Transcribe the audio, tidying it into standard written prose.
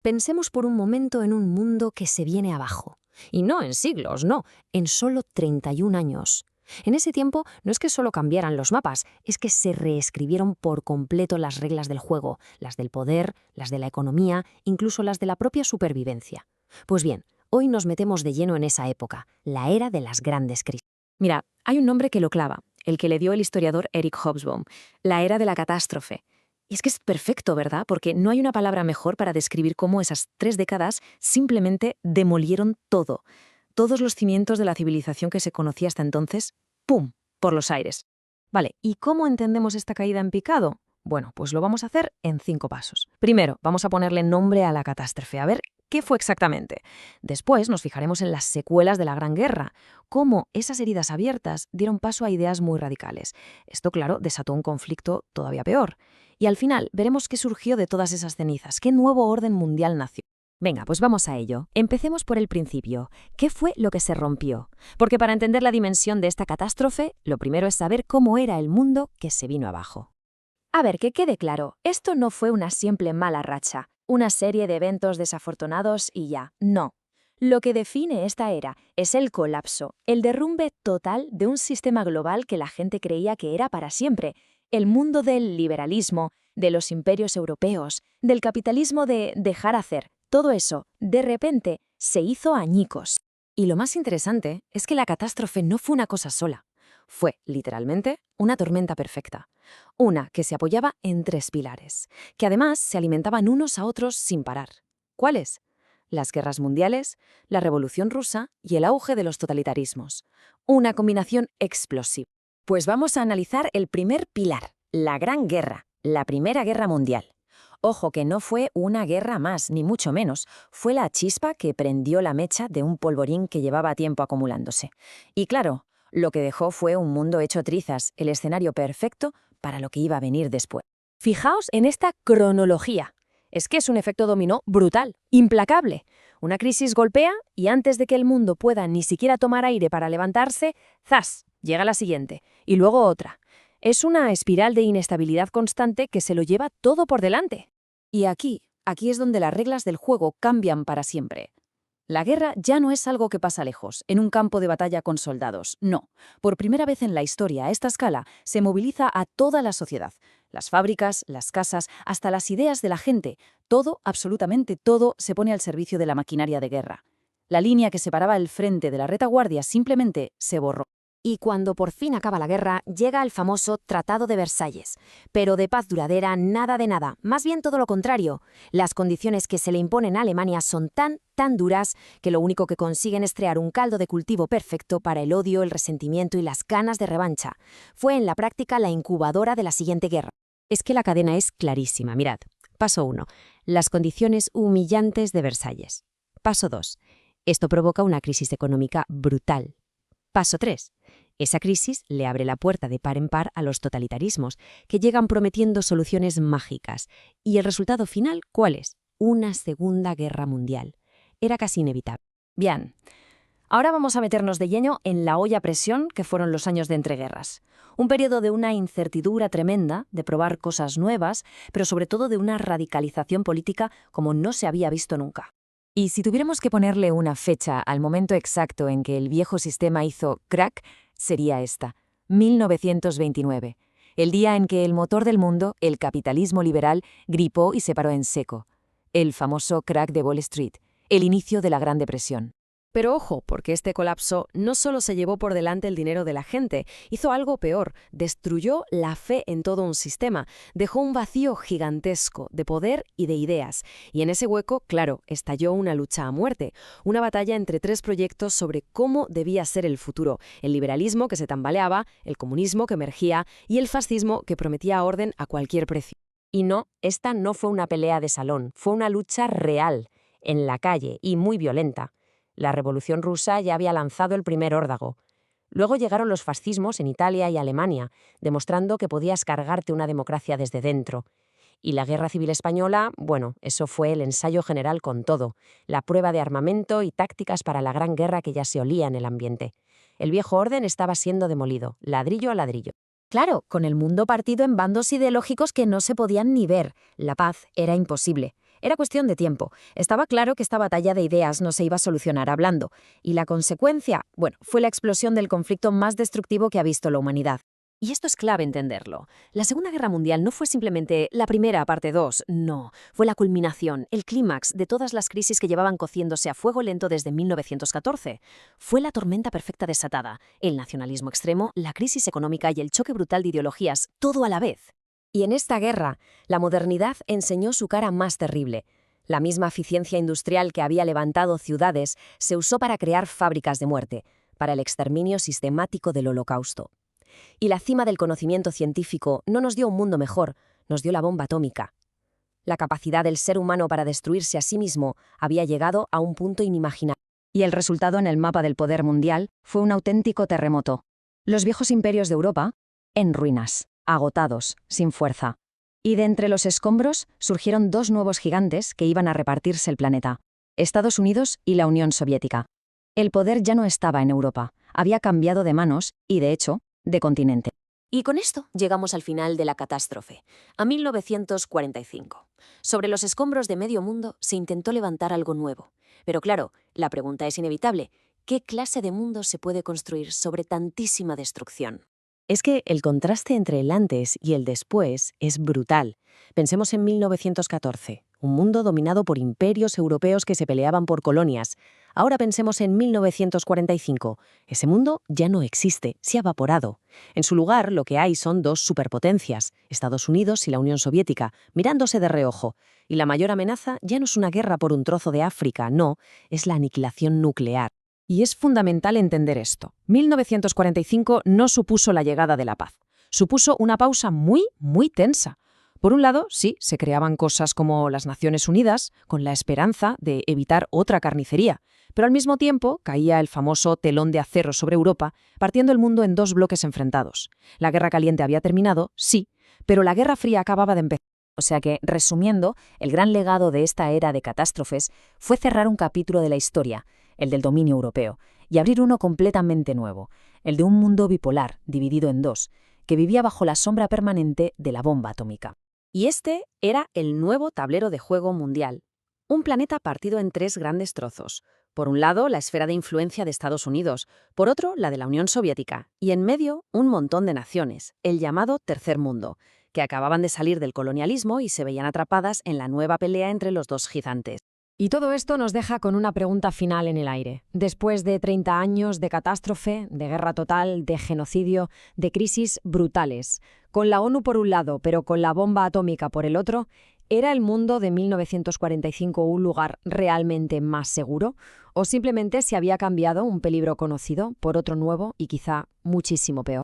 Pensemos por un momento en un mundo que se viene abajo. Y no en siglos, no, en solo 31 años. En ese tiempo no es que solo cambiaran los mapas, es que se reescribieron por completo las reglas del juego, las del poder, las de la economía, incluso las de la propia supervivencia. Pues bien, hoy nos metemos de lleno en esa época, la era de las grandes crisis. Mira, hay un nombre que lo clava, el que le dio el historiador Eric Hobsbawm, la era de la catástrofe. Y es que es perfecto, ¿verdad? Porque no hay una palabra mejor para describir cómo esas 3 décadas simplemente demolieron todo. Todos los cimientos de la civilización que se conocía hasta entonces, ¡pum!, por los aires. Vale, ¿y cómo entendemos esta caída en picado? Bueno, pues lo vamos a hacer en 5 pasos. Primero, vamos a ponerle nombre a la catástrofe, a ver qué fue exactamente. Después nos fijaremos en las secuelas de la Gran Guerra, cómo esas heridas abiertas dieron paso a ideas muy radicales. Esto, claro, desató un conflicto todavía peor. Y al final veremos qué surgió de todas esas cenizas, qué nuevo orden mundial nació. Venga, pues vamos a ello. Empecemos por el principio. ¿Qué fue lo que se rompió? Porque para entender la dimensión de esta catástrofe, lo primero es saber cómo era el mundo que se vino abajo. A ver, que quede claro, esto no fue una simple mala racha, una serie de eventos desafortunados y ya, no. Lo que define esta era es el colapso, el derrumbe total de un sistema global que la gente creía que era para siempre, el mundo del liberalismo, de los imperios europeos, del capitalismo de dejar hacer. Todo eso, de repente, se hizo añicos. Y lo más interesante es que la catástrofe no fue una cosa sola. Fue, literalmente, una tormenta perfecta. Una que se apoyaba en 3 pilares, que además se alimentaban unos a otros sin parar. ¿Cuáles? Las guerras mundiales, la Revolución Rusa y el auge de los totalitarismos. Una combinación explosiva. Pues vamos a analizar el primer pilar, la Gran Guerra, la Primera Guerra Mundial. Ojo que no fue una guerra más, ni mucho menos. Fue la chispa que prendió la mecha de un polvorín que llevaba tiempo acumulándose. Y claro, lo que dejó fue un mundo hecho trizas, el escenario perfecto para lo que iba a venir después. Fijaos en esta cronología. Es que es un efecto dominó brutal, implacable. Una crisis golpea y antes de que el mundo pueda ni siquiera tomar aire para levantarse, ¡zas!, llega la siguiente, y luego otra. Es una espiral de inestabilidad constante que se lo lleva todo por delante. Y aquí es donde las reglas del juego cambian para siempre. La guerra ya no es algo que pasa lejos, en un campo de batalla con soldados. No. Por primera vez en la historia, a esta escala, se moviliza a toda la sociedad. Las fábricas, las casas, hasta las ideas de la gente. Todo, absolutamente todo, se pone al servicio de la maquinaria de guerra. La línea que separaba el frente de la retaguardia simplemente se borró. Y cuando por fin acaba la guerra, llega el famoso Tratado de Versalles. Pero de paz duradera, nada de nada. Más bien todo lo contrario. Las condiciones que se le imponen a Alemania son tan duras que lo único que consiguen es crear un caldo de cultivo perfecto para el odio, el resentimiento y las ganas de revancha. Fue en la práctica la incubadora de la siguiente guerra. Es que la cadena es clarísima, mirad. Paso 1. Las condiciones humillantes de Versalles. Paso 2. Esto provoca una crisis económica brutal. Paso 3. Esa crisis le abre la puerta de par en par a los totalitarismos, que llegan prometiendo soluciones mágicas. ¿Y el resultado final cuál es? Una Segunda Guerra Mundial. Era casi inevitable. Bien, ahora vamos a meternos de lleno en la olla a presión que fueron los años de entreguerras. Un periodo de una incertidumbre tremenda, de probar cosas nuevas, pero sobre todo de una radicalización política como no se había visto nunca. Y si tuviéramos que ponerle una fecha al momento exacto en que el viejo sistema hizo crack, sería esta, 1929, el día en que el motor del mundo, el capitalismo liberal, gripó y se paró en seco. El famoso crack de Wall Street, el inicio de la Gran Depresión. Pero ojo, porque este colapso no solo se llevó por delante el dinero de la gente, hizo algo peor, destruyó la fe en todo un sistema, dejó un vacío gigantesco de poder y de ideas. Y en ese hueco, claro, estalló una lucha a muerte, una batalla entre 3 proyectos sobre cómo debía ser el futuro, el liberalismo que se tambaleaba, el comunismo que emergía y el fascismo que prometía orden a cualquier precio. Y no, esta no fue una pelea de salón, fue una lucha real, en la calle y muy violenta. La Revolución Rusa ya había lanzado el primer órdago. Luego llegaron los fascismos en Italia y Alemania, demostrando que podías cargarte una democracia desde dentro. Y la Guerra Civil Española, bueno, eso fue el ensayo general con todo, la prueba de armamento y tácticas para la gran guerra que ya se olía en el ambiente. El viejo orden estaba siendo demolido, ladrillo a ladrillo. Claro, con el mundo partido en bandos ideológicos que no se podían ni ver, la paz era imposible. Era cuestión de tiempo. Estaba claro que esta batalla de ideas no se iba a solucionar hablando. Y la consecuencia, bueno, fue la explosión del conflicto más destructivo que ha visto la humanidad. Y esto es clave entenderlo. La Segunda Guerra Mundial no fue simplemente la primera parte 2, no. Fue la culminación, el clímax de todas las crisis que llevaban cociéndose a fuego lento desde 1914. Fue la tormenta perfecta desatada, el nacionalismo extremo, la crisis económica y el choque brutal de ideologías, todo a la vez. Y en esta guerra, la modernidad enseñó su cara más terrible. La misma eficiencia industrial que había levantado ciudades se usó para crear fábricas de muerte, para el exterminio sistemático del Holocausto. Y la cima del conocimiento científico no nos dio un mundo mejor, nos dio la bomba atómica. La capacidad del ser humano para destruirse a sí mismo había llegado a un punto inimaginable. Y el resultado en el mapa del poder mundial fue un auténtico terremoto. Los viejos imperios de Europa, en ruinas, agotados, sin fuerza. Y de entre los escombros surgieron dos nuevos gigantes que iban a repartirse el planeta: Estados Unidos y la Unión Soviética. El poder ya no estaba en Europa, había cambiado de manos y, de hecho, de continente. Y con esto llegamos al final de la catástrofe, a 1945. Sobre los escombros de medio mundo se intentó levantar algo nuevo. Pero claro, la pregunta es inevitable: ¿qué clase de mundo se puede construir sobre tantísima destrucción? Es que el contraste entre el antes y el después es brutal. Pensemos en 1914, un mundo dominado por imperios europeos que se peleaban por colonias. Ahora pensemos en 1945. Ese mundo ya no existe, se ha evaporado. En su lugar, lo que hay son dos superpotencias, Estados Unidos y la Unión Soviética, mirándose de reojo. Y la mayor amenaza ya no es una guerra por un trozo de África, no, es la aniquilación nuclear. Y es fundamental entender esto. 1945 no supuso la llegada de la paz. Supuso una pausa muy, muy tensa. Por un lado, sí, se creaban cosas como las Naciones Unidas, con la esperanza de evitar otra carnicería. Pero al mismo tiempo caía el famoso telón de acero sobre Europa, partiendo el mundo en dos bloques enfrentados. La Guerra Caliente había terminado, sí, pero la Guerra Fría acababa de empezar. O sea que, resumiendo, el gran legado de esta era de catástrofes fue cerrar un capítulo de la historia, el del dominio europeo, y abrir uno completamente nuevo, el de un mundo bipolar, dividido en dos, que vivía bajo la sombra permanente de la bomba atómica. Y este era el nuevo tablero de juego mundial. Un planeta partido en tres grandes trozos. Por un lado, la esfera de influencia de Estados Unidos, por otro, la de la Unión Soviética, y en medio, un montón de naciones, el llamado Tercer Mundo, que acababan de salir del colonialismo y se veían atrapadas en la nueva pelea entre los dos gigantes. Y todo esto nos deja con una pregunta final en el aire. Después de 30 años de catástrofe, de guerra total, de genocidio, de crisis brutales, con la ONU por un lado, pero con la bomba atómica por el otro, ¿era el mundo de 1945 un lugar realmente más seguro? ¿O simplemente se había cambiado un peligro conocido por otro nuevo y quizá muchísimo peor?